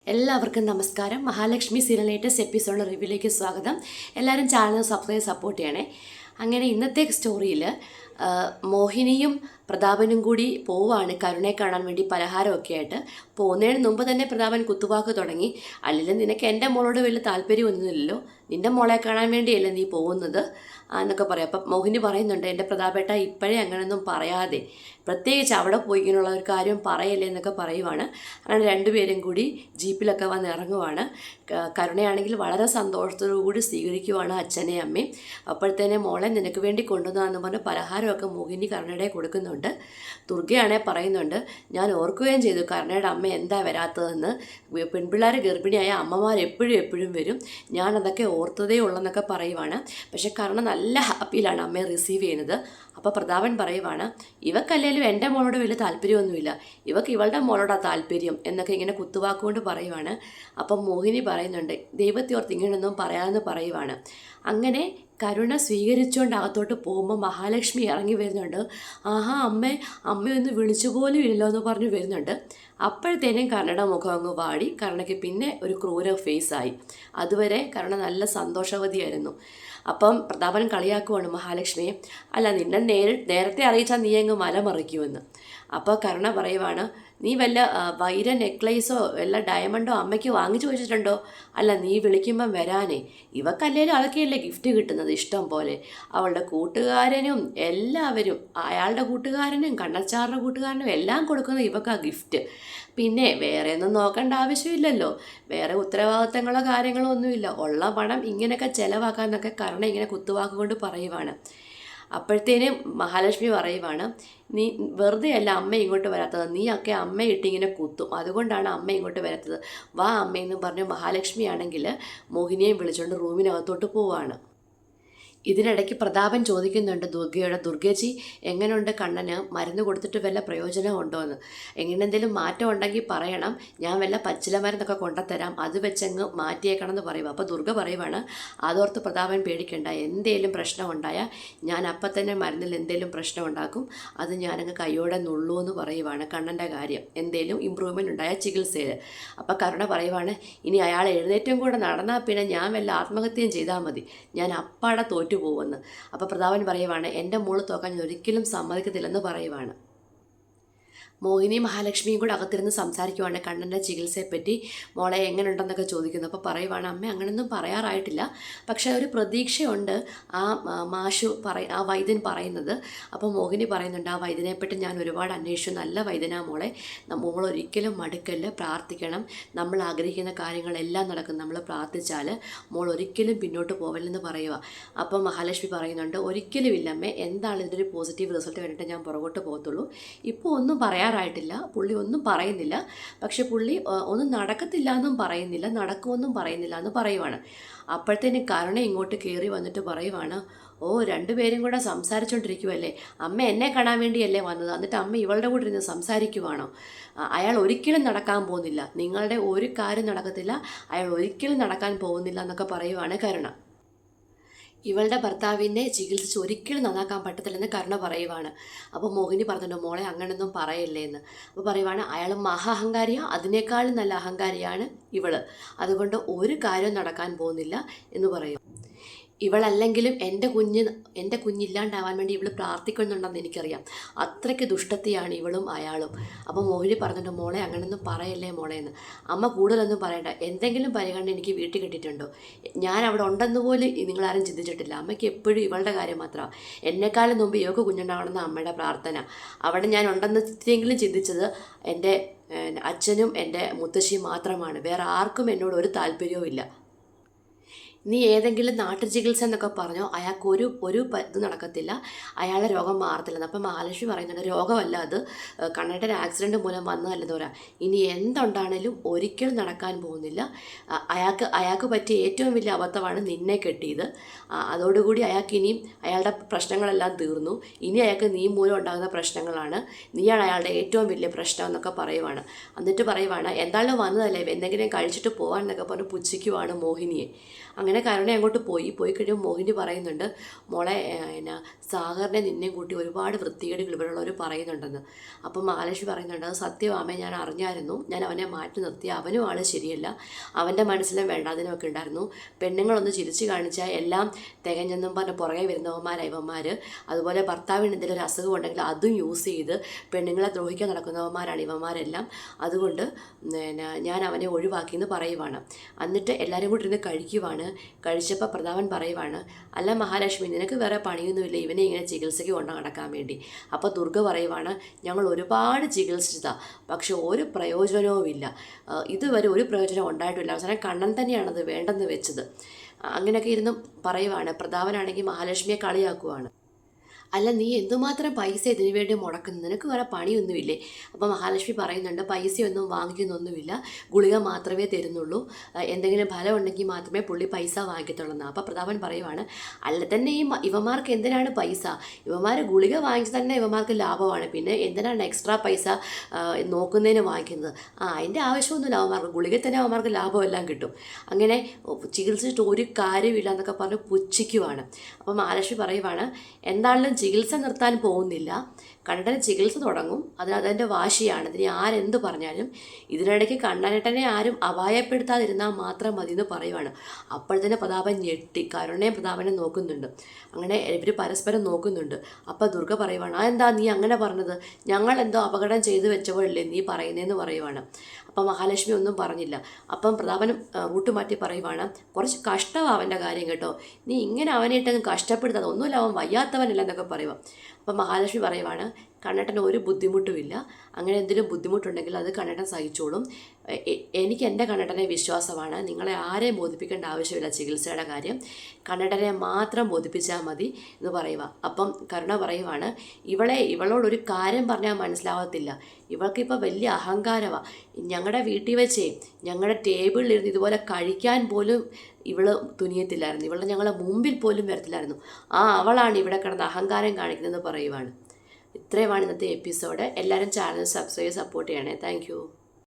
എല്ലാവർക്കും നമസ്കാരം. Mahalakshmi serial latest episode റിവ്യൂയിലേക്ക് സ്വാഗതം. എല്ലാവരും ചാനൽ സപ്പോർട്ട് ചെയ്യണേ. അങ്ങനെ ഇന്നത്തെ സ്റ്റോറിയിൽ മോഹിനിയും പ്രതാപനും കൂടി പോവാണ് കരുണയെ കാണാൻ വേണ്ടി പലഹാരമൊക്കെ ആയിട്ട്. പോകുന്നതിന് മുമ്പ് തന്നെ പ്രതാപൻ കുത്തുവാക്ക് തുടങ്ങി. അല്ലെങ്കിൽ നിനക്ക് എൻ്റെ മോളോട് വലിയ താല്പര്യമൊന്നുമില്ലല്ലോ, നിൻ്റെ മോളെ കാണാൻ വേണ്ടിയല്ലേ നീ പോകുന്നത് എന്നൊക്കെ പറയാം. അപ്പം മോഹിനി പറയുന്നുണ്ട്, എൻ്റെ പ്രതാപേട്ട ഇപ്പോഴേ അങ്ങനെയൊന്നും പറയാതെ, പ്രത്യേകിച്ച് അവിടെ പോയി ഇങ്ങനെയുള്ള ഒരു കാര്യം പറയല്ലേ എന്നൊക്കെ പറയുവാണ്. അങ്ങനെ രണ്ടുപേരും കൂടി ജീപ്പിലൊക്കെ വന്ന് ഇറങ്ങുവാണ്. കരുണയാണെങ്കിൽ വളരെ സന്തോഷത്തോടു കൂടി സ്വീകരിക്കുവാണ് അച്ഛനെയും അമ്മയും. അപ്പോഴത്തേനെ മോളെ നിനക്ക് വേണ്ടി കൊണ്ടുവന്നതെന്ന് പറഞ്ഞ് പലഹാരമൊക്കെ മോഹിനി കരുണയുടെ കൊടുക്കുന്നുണ്ട്. ദുർഗയാണെ പറയുന്നുണ്ട്, ഞാൻ ഓർക്കുകയും ചെയ്തു കരുണയുടെ അമ്മ എന്താ വരാത്തതെന്ന്. പെൺപിള്ളേർ ഗർഭിണിയായ അമ്മമാർ എപ്പോഴും വരും, ഞാനതൊക്കെ ഓർത്തതേ ഉള്ളെന്നൊക്കെ പറയുവാണ്. പക്ഷെ കരുണ നല്ല ഹാപ്പിയിലാണ് അമ്മയെ റിസീവ് ചെയ്യുന്നത്. അപ്പോൾ പ്രതാപൻ പറയുവാണ്, ഇവക്കല്ലേലും എൻ്റെ മോളോട് വലിയ താല്പര്യമൊന്നുമില്ല, ഇവക്ക് ഇവളുടെ മോളോടാണ് താല്പര്യം എന്നൊക്കെ ഇങ്ങനെ കുത്തുവാക്കുകൊണ്ട് പറയുവാണ്. അപ്പം മോഹിനി പറയുന്നുണ്ട്, ദൈവത്തെ ഓർത്ത് ഇങ്ങനെയൊന്നും പറയാമെന്ന് പറയുവാണ്. അങ്ങനെ കരുണ സ്വീകരിച്ചുകൊണ്ട് അകത്തോട്ട് പോകുമ്പോൾ മഹാലക്ഷ്മി ഇറങ്ങി വരുന്നുണ്ട്. ആഹാ അമ്മയൊന്ന് വിളിച്ചു പോലും ഇല്ലല്ലോ എന്ന് പറഞ്ഞ് വരുന്നുണ്ട്. അപ്പോഴത്തേനും കരുണയുടെ മുഖം അങ്ങ് വാടി. കരുണയ്ക്ക് പിന്നെ ഒരു ക്രൂര ഫേസായി. അതുവരെ കരുണ നല്ല സന്തോഷവതിയായിരുന്നു. അപ്പം പ്രതാപൻ കളിയാക്കുവാണ് മഹാലക്ഷ്മിയെ, അല്ല നിന്നെ നേരത്തെ അറിയിച്ചാൽ നീ അങ്ങ് മലമറിക്കുമെന്ന്. അപ്പോൾ കരുണ പറയുവാണ്, നീ വല്ല വൈര നെക്ലേസോ വല്ല ഡയമണ്ടോ അമ്മയ്ക്ക് വാങ്ങിച്ചു വെച്ചിട്ടുണ്ടോ? അല്ല നീ വിളിക്കുമ്പം വരാനേ, ഇവക്കല്ലേലും അതൊക്കെയല്ലേ ഗിഫ്റ്റ് കിട്ടുന്നത് ഇഷ്ടം പോലെ. അവളുടെ കൂട്ടുകാരനും എല്ലാവരും, അയാളുടെ കൂട്ടുകാരനും കണ്ണച്ചാറിൻ്റെ കൂട്ടുകാരനും എല്ലാം കൊടുക്കുന്നത് ഇവക്കാ ഗിഫ്റ്റ്. പിന്നെ വേറെ ഒന്നും നോക്കേണ്ട ആവശ്യമില്ലല്ലോ, വേറെ ഉത്തരവാദിത്തങ്ങളോ കാര്യങ്ങളോ ഒന്നുമില്ല, ഉള്ള പണം ഇങ്ങനെയൊക്കെ ചിലവാക്കാമെന്നൊക്കെ കരുണ ഇങ്ങനെ കുത്തുവാക്കുകൊണ്ട് പറയുവാണ്. അപ്പോഴത്തേനും മഹാലക്ഷ്മി പറയുവാണ്, നീ വെറുതെ അല്ല അമ്മ ഇങ്ങോട്ട് വരാത്തത്, നീ ഒക്കെ അമ്മയിട്ടിങ്ങനെ കുത്തും, അതുകൊണ്ടാണ് അമ്മ ഇങ്ങോട്ട് വരാത്തത്, വാ അമ്മയെന്നും പറഞ്ഞ് മഹാലക്ഷ്മി ആണെങ്കിൽ മോഹിനിയെയും വിളിച്ചുകൊണ്ട് റൂമിനകത്തോട്ട് പോവാണ്. ഇതിനിടയ്ക്ക് പ്രതാപൻ ചോദിക്കുന്നുണ്ട് ദുർഗേച്ചി എങ്ങനെയുണ്ട് കണ്ണന്, മരുന്ന് കൊടുത്തിട്ട് വല്ല പ്രയോജനമുണ്ടോ എന്ന്, എങ്ങനെ എന്തെങ്കിലും മാറ്റം ഉണ്ടെങ്കിൽ പറയണം, ഞാൻ വല്ല പച്ചില മരുന്നൊക്കെ കൊണ്ടുത്തരാം, അത് വെച്ചങ്ങ് മാറ്റിയേക്കണം എന്ന് പറയുക. അപ്പോൾ ദുർഗ പറയുവാണ്, അതോർത്ത് പ്രതാപൻ പേടിക്കണ്ട, എന്തേലും പ്രശ്നം ഉണ്ടായാൽ ഞാൻ അപ്പം തന്നെ മരുന്നിൽ എന്തേലും പ്രശ്നം ഉണ്ടാക്കും, അത് ഞാനങ്ങ് കൈയോടെ നുള്ളൂ എന്ന് പറയുവാണ്. കണ്ണൻ്റെ കാര്യം എന്തേലും ഇമ്പ്രൂവ്മെൻറ്റ് ഉണ്ടായ ചികിത്സയിൽ. അപ്പോൾ കരുണ പറയുവാണ്, ഇനി അയാൾ എഴുന്നേറ്റും കൂടെ നടന്നാൽ പിന്നെ ഞാൻ വല്ല ആത്മഹത്യയും ചെയ്താൽ മതി, ഞാൻ അപ്പാടെ പോകുമെന്ന്. അപ്പോൾ പ്രതാപൻ പറയുവാണ്, എൻ്റെ മോള് തോക്കാൻ ഞാൻ ഒരിക്കലും സമ്മതിക്കത്തില്ലെന്ന് പറയുവാണ്. മോഹിനി മഹാലക്ഷ്മിയും കൂടെ അകത്തിരുന്ന് സംസാരിക്കുവാണ് കണ്ണൻ്റെ ചികിത്സയെപ്പറ്റി. മോളെ എങ്ങനെയുണ്ടെന്നൊക്കെ ചോദിക്കുന്നു. അപ്പോൾ പറയുവാണ്, അമ്മ അങ്ങനെയൊന്നും പറയാറായിട്ടില്ല, പക്ഷേ ഒരു പ്രതീക്ഷയുണ്ട് ആ ആ വൈദ്യൻ പറയുന്നത്. അപ്പോൾ മോഹിനി പറയുന്നുണ്ട്, ആ വൈദ്യനെപ്പറ്റി ഞാൻ ഒരുപാട് അന്വേഷിച്ചു, നല്ല വൈദ്യനാ മോളെ, മോളൊരിക്കലും മടുക്കല്ല, പ്രാർത്ഥിക്കണം, നമ്മൾ ആഗ്രഹിക്കുന്ന കാര്യങ്ങളെല്ലാം നടക്കും, നമ്മൾ പ്രാർത്ഥിച്ചാൽ മോൾ ഒരിക്കലും പിന്നോട്ട് പോവല്ലെന്ന് പറയുക. അപ്പോൾ മഹാലക്ഷ്മി പറയുന്നുണ്ട്, ഒരിക്കലും ഇല്ലമ്മേ, എന്താണ് ഇതിൻ്റെ ഒരു പോസിറ്റീവ് റിസൾട്ട് കണ്ടിട്ട് ഞാൻ പുറകോട്ട് പോകത്തുള്ളൂ, ഇപ്പോൾ ഒന്നും പറയാറായിട്ടില്ല, പുള്ളി ഒന്നും പറയുന്നില്ല, പക്ഷെ പുള്ളി ഒന്നും നടക്കത്തില്ല എന്നും പറയുന്നില്ല, നടക്കുമെന്നും പറയുന്നില്ല എന്ന് പറയുവാണ്. അപ്പോഴത്തേന് കരുണ ഇങ്ങോട്ട് കയറി വന്നിട്ട് പറയുവാണ്, ഓ രണ്ടുപേരും കൂടെ സംസാരിച്ചുകൊണ്ടിരിക്കുവല്ലേ, അമ്മ എന്നെ കാണാൻ വേണ്ടിയല്ലേ വന്നത്, എന്നിട്ട് അമ്മ ഇവളുടെ കൂടെ ഇരുന്ന് സംസാരിക്കുവാണോ? അയാൾ ഒരിക്കലും നടക്കാൻ പോകുന്നില്ല, നിങ്ങളുടെ ഒരു കാര്യം നടക്കത്തില്ല, അയാൾ ഒരിക്കലും നടക്കാൻ പോകുന്നില്ല എന്നൊക്കെ പറയുവാണ് കരുണ. ഇവളുടെ ഭർത്താവിനെ ചികിത്സിച്ച് ഒരിക്കലും നന്നാക്കാൻ പറ്റത്തില്ലെന്ന് കരുണ പറയുവാണ്. അപ്പോൾ മോഹിനി പറഞ്ഞിട്ടുണ്ടോ, മോളെ അങ്ങനെയൊന്നും പറയല്ലേ എന്ന്. അപ്പോൾ പറയുവാണ്, അയാൾ മഹാ അഹങ്കാരിയാണ്, അതിനേക്കാളും നല്ല അഹങ്കാരിയാണ് ഇവള്, അതുകൊണ്ട് ഒരു കാര്യവും നടക്കാൻ പോകുന്നില്ല എന്ന് പറയും. ഇവളല്ലെങ്കിലും എൻ്റെ കുഞ്ഞില്ലാണ്ടാവാൻ വേണ്ടി ഇവൾ പ്രാർത്ഥിക്കുന്നുണ്ടെന്ന് എനിക്കറിയാം, അത്രയ്ക്ക് ദുഷ്ടത്തെയാണ് ഇവളും അയാളും. അപ്പോൾ മോഹിനി പറഞ്ഞിട്ട്, മോളെ അങ്ങനെയൊന്നും പറയല്ലേ മോളെ എന്ന്. അമ്മ കൂടുതലൊന്നും പറയണ്ട, എന്തെങ്കിലും പരിഗണന എനിക്ക് വീട്ടിൽ കിട്ടിയിട്ടുണ്ടോ, ഞാൻ അവിടെ ഉണ്ടെന്ന് പോലും നിങ്ങളാരും ചിന്തിച്ചിട്ടില്ല, അമ്മയ്ക്ക് എപ്പോഴും ഇവളുടെ കാര്യം മാത്രമാണ്, എന്നെക്കാളും മുമ്പ് ഇവൾക്ക് കുഞ്ഞുണ്ടാവണമെന്ന് അമ്മയുടെ പ്രാർത്ഥന, അവിടെ ഞാൻ ഉണ്ടെന്ന് ഇത്തിരിയെങ്കിലും ചിന്തിച്ചത് എൻ്റെ അച്ഛനും എൻ്റെ മുത്തശ്ശിയും മാത്രമാണ്, വേറെ ആർക്കും എന്നോട് ഒരു താല്പര്യവും ഇല്ല. നീ ഏതെങ്കിലും നാട്ടു ചികിത്സ എന്നൊക്കെ പറഞ്ഞോ, അയാൾക്ക് ഒരു ഇത് നടക്കത്തില്ല, അയാളുടെ രോഗം മാറത്തില്ലെന്ന്. അപ്പം മഹാലക്ഷ്മി പറയുന്നുണ്ട്, രോഗമല്ല അത്, കണ്ണയുടെ ഒരു ആക്സിഡൻറ്റ് മൂലം വന്നതല്ലെന്ന് പറയാം, ഇനി എന്തുണ്ടാണേലും ഒരിക്കലും നടക്കാൻ പോകുന്നില്ല, അയാൾക്ക് പറ്റിയ ഏറ്റവും വലിയ അബദ്ധമാണ് നിന്നെ കെട്ടിയത്, അതോടുകൂടി അയാൾക്ക് ഇനിയും അയാളുടെ പ്രശ്നങ്ങളെല്ലാം തീർന്നു, ഇനി അയാൾക്ക് നീ മൂലം ഉണ്ടാകുന്ന പ്രശ്നങ്ങളാണ്, നീയാണ് അയാളുടെ ഏറ്റവും വലിയ പ്രശ്നം എന്നൊക്കെ പറയുവാണ്. എന്നിട്ട് പറയുവാണ്, എന്തായാലും വന്നതല്ലേ, എന്തെങ്കിലും കഴിച്ചിട്ട് പോകാൻ എന്നൊക്കെ പറഞ്ഞ് പുച്ഛിക്കുവാണ് മോഹിനിയെ. അങ്ങനെ അങ്ങനെ കരുണ അങ്ങോട്ട് പോയി കഴിയുമ്പോൾ മോഹിനി പറയുന്നുണ്ട്, മോളെ എന്നാ സാഗറിനെ നിന്നെയും കൂട്ടി ഒരുപാട് വൃത്തികേടുകൾ ഇവിടെയുള്ളവർ പറയുന്നുണ്ടെന്ന്. അപ്പം മഹാലക്ഷ്മി പറയുന്നുണ്ട്, അത് സത്യമാമേ, ഞാൻ അറിഞ്ഞായിരുന്നു, ഞാൻ അവനെ മാറ്റി നിർത്തി, അവനും ആൾ ശരിയല്ല, അവൻ്റെ മനസ്സിലും വേണ്ടാതിനൊക്കെ ഉണ്ടായിരുന്നു. പെണ്ണുങ്ങളൊന്ന് ചിരിച്ചു കാണിച്ചാൽ എല്ലാം തികഞ്ഞെന്നും പറഞ്ഞ് പുറകെ വരുന്നവന്മാരാണ് ഇവന്മാർ. അതുപോലെ ഭർത്താവിന് എന്തെങ്കിലും ഒരു അസുഖം ഉണ്ടെങ്കിൽ അതും യൂസ് ചെയ്ത് പെണ്ണുങ്ങളെ ദ്രോഹിക്കാൻ നടക്കുന്നവന്മാരാണ് ഇവന്മാരെല്ലാം. അതുകൊണ്ട് ഞാൻ അവനെ ഒഴിവാക്കിയെന്ന് പറയുവാണ്. എന്നിട്ട് എല്ലാവരും കൂടി ഇരുന്ന് കഴിക്കുവാണ്. കഴിച്ചപ്പോൾ പ്രതാപൻ പറയുവാണ്, അല്ല മഹാലക്ഷ്മി, നിനക്ക് വേറെ പണിയൊന്നുമില്ല ഇവനെ ഇങ്ങനെ ചികിത്സയ്ക്ക് കൊണ്ട് നടക്കാൻ വേണ്ടി. അപ്പോൾ ദുർഗ പറയുവാണ്, ഞങ്ങൾ ഒരുപാട് ചികിത്സിച്ചതാണ്, പക്ഷെ ഒരു പ്രയോജനവുമില്ല, ഇതുവരെ ഒരു പ്രയോജനം ഉണ്ടായിട്ടില്ല. അവസാനം കണ്ണൻ തന്നെയാണത് വേണ്ടെന്ന് വെച്ചത്. അങ്ങനെയൊക്കെ ഇരുന്ന് പറയുവാണ്. പ്രതാപനാണെങ്കിൽ മഹാലക്ഷ്മിയെ കളിയാക്കുവാണ്. അല്ല, നീ എന്തുമാത്രം പൈസ ഇതിനു വേണ്ടി മുടക്കുന്നു, നിനക്ക് വേറെ പണിയൊന്നുമില്ലേ? അപ്പോൾ മഹാലക്ഷ്മി പറയുന്നുണ്ട്, പൈസയൊന്നും വാങ്ങിക്കുന്നൊന്നുമില്ല, ഗുളിക മാത്രമേ തരുന്നുള്ളൂ, എന്തെങ്കിലും ഫലം ഉണ്ടെങ്കിൽ മാത്രമേ പുള്ളി പൈസ വാങ്ങിക്കത്തുള്ളൂ. അപ്പോൾ പ്രതാപൻ പറയുവാണ്, അല്ല തന്നെ ഇവന്മാർക്ക് എന്തിനാണ് പൈസ? ഇവന്മാർ ഗുളിക വാങ്ങിച്ച് തന്നെ ഇവന്മാർക്ക് ലാഭമാണ്, പിന്നെ എന്തിനാണ് എക്സ്ട്രാ പൈസ നോക്കുന്നതിന് വാങ്ങിക്കുന്നത്? അതിൻ്റെ ആവശ്യമൊന്നുമില്ല അവന്മാർക്ക്, ഗുളിക തന്നെ അവന്മാർക്ക് ലാഭമെല്ലാം കിട്ടും. അങ്ങനെ ചികിത്സിച്ചിട്ട് ഒരു കാര്യമില്ല എന്നൊക്കെ പറഞ്ഞ് പുച്ഛിക്കുവാണ്. അപ്പോൾ മഹാലക്ഷ്മി പറയുവാണ്, എന്താണെങ്കിലും ചികിത്സ നിർത്താൻ പോകുന്നില്ല, കണ്ണടന് ചികിത്സ തുടങ്ങും, അതിൻ്റെ വാശിയാണ്, ഇതിന് ആരെന്ത് പറഞ്ഞാലും. ഇതിനിടയ്ക്ക് കണ്ണനേട്ടനെ ആരും അപായപ്പെടുത്താതിരുന്നാൽ മാത്രം മതി എന്ന് പറയുവാണ്. അപ്പോഴത്തേന് പ്രതാപൻ ഞെട്ടി, കരുണയും പ്രതാപനെ നോക്കുന്നുണ്ട്. അങ്ങനെ ഇവർ പരസ്പരം നോക്കുന്നുണ്ട്. അപ്പോൾ ദുർഗ പറയുവാണ്, അതെന്താ നീ അങ്ങനെ പറഞ്ഞത്? ഞങ്ങൾ എന്തോ അപകടം ചെയ്തു വെച്ചപ്പോഴല്ലേ നീ പറയുന്നതെന്ന് പറയുവാണ്. അപ്പം മഹാലക്ഷ്മി ഒന്നും പറഞ്ഞില്ല. അപ്പം പ്രതാപനും റൂട്ട് മാറ്റി പറയുവാണ്, കുറച്ച് കഷ്ടമാണ് അവൻ്റെ കാര്യം കേട്ടോ, നീ ഇങ്ങനെ അവനെ ഇട്ടങ്ങ് കഷ്ടപ്പെടുത്താതെ, ഒന്നുമില്ല അവൻ വയ്യാത്തവനല്ല എന്നൊക്കെ പറയുക. അപ്പം മഹാലക്ഷ്മി പറയുവാണ്, കണ്ണേട്ടന് ഒരു ബുദ്ധിമുട്ടുമില്ല, അങ്ങനെ എന്തെങ്കിലും ബുദ്ധിമുട്ടുണ്ടെങ്കിൽ അത് കണ്ണേട്ടൻ സഹിച്ചോളും, എനിക്ക് എൻ്റെ കണ്ണേട്ടനെ വിശ്വാസമാണ്, നിങ്ങളെ ആരെയും ബോധിപ്പിക്കേണ്ട ആവശ്യമില്ല ചികിത്സയുടെ കാര്യം, കണ്ണേട്ടനെ മാത്രം ബോധിപ്പിച്ചാൽ മതി എന്ന് പറയുക. അപ്പം കരുണ പറയുവാണ്, ഇവളോടൊരു കാര്യം പറഞ്ഞാൽ മനസ്സിലാവത്തില്ല, ഇവൾക്കിപ്പോൾ വലിയ അഹങ്കാരമാണ്, ഞങ്ങളുടെ വീട്ടിൽ വെച്ചേ ഞങ്ങളുടെ ടേബിളിലിരുന്ന് ഇതുപോലെ കഴിക്കാൻ പോലും ഇവള് തുനിയത്തില്ലായിരുന്നു, ഇവളെ ഞങ്ങളെ മുമ്പിൽ പോലും വരത്തില്ലായിരുന്നു, അവളാണ് ഇവിടെ കിടന്ന് അഹങ്കാരം കാണിക്കുന്നതെന്ന് പറയുവാണ്. ഇത്രയുമാണ് ഇന്നത്തെ എപ്പിസോഡ്. എല്ലാവരും ചാനൽ സബ്സ്ക്രൈബ് സപ്പോർട്ട് ചെയ്യണേ. താങ്ക്